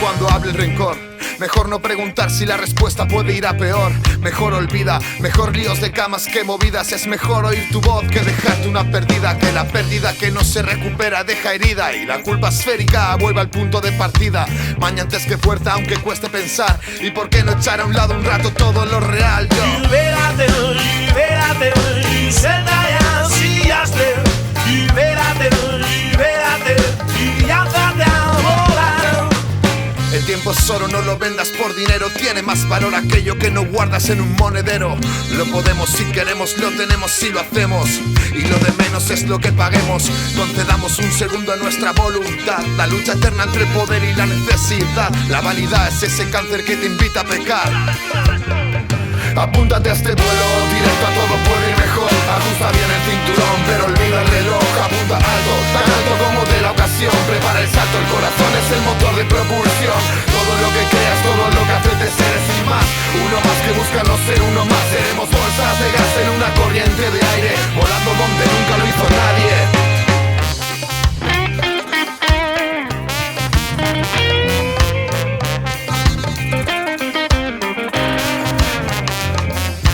cuando hable el rencor. Mejor no preguntar si la respuesta puede ir a peor. Mejor olvida, mejor líos de camas que movidas. Es mejor oír tu voz que dejarte una perdida, que la pérdida que no se recupera deja herida. Y la culpa esférica vuelve al punto de partida. Mañana antes que fuerza aunque cueste pensar. ¿Y por qué no echar a un lado un rato todo lo real? Yo libérate, libérate, suelta ya, si ya esté. Libérate, libérate y lánzate a volar. el tiempo es oro, no lo vendas por dinero. Tiene más valor aquello que no guardas en un monedero. Lo podemos si queremos, lo tenemos si lo hacemos. Y lo de menos es lo que paguemos. Concedamos un segundo a nuestra voluntad. La lucha eterna entre el poder y la necesidad. La vanidad es ese cáncer que te invita a pecar. Apúntate a este vuelo, directo a todo puede ir mejor. Ajusta bien el cinturón, pero olvida el reloj. Apunta alto, tan alto como de la ocasión. Prepara el salto, el corazón es el motor de propulsión. Todo lo que creas, todo lo que haces de seres y más. Uno más que busca no ser uno más. Seremos bolsas de gas en una corriente de aire, volando donde nunca lo hizo nadie.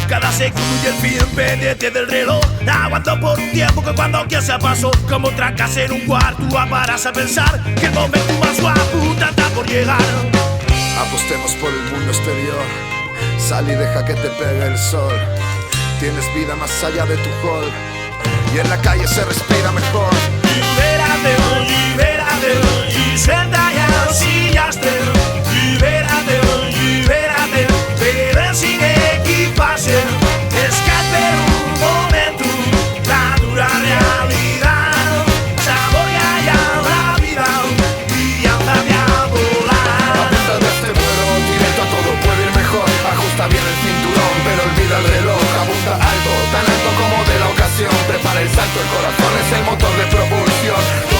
Cada segundo y el fin pendiente del reloj. Aguanto por un tiempo que cuando ya se pasó. Como trancas en un cuarto, paras a pensar que el momento más guapo está por llegar. Apostemos por el mundo exterior. Sal y deja que te pegue el sol. Tienes vida más allá de tu hall. Y en la calle se respira mejor. Libérate, libérate y suelta ya, si ya esté. Libérate, libérate, pero sin equipaje. Escape un momento, la dura realidad. Saborea ya la vida y ándate a volar. Apunta de este vuelo, directo a todo puede ir mejor. Ajusta bien el cinturón, pero olvida el reloj. Apunta alto, tan alto como de la ocasión. Prepara el salto, el corazón es el motor de propulsión.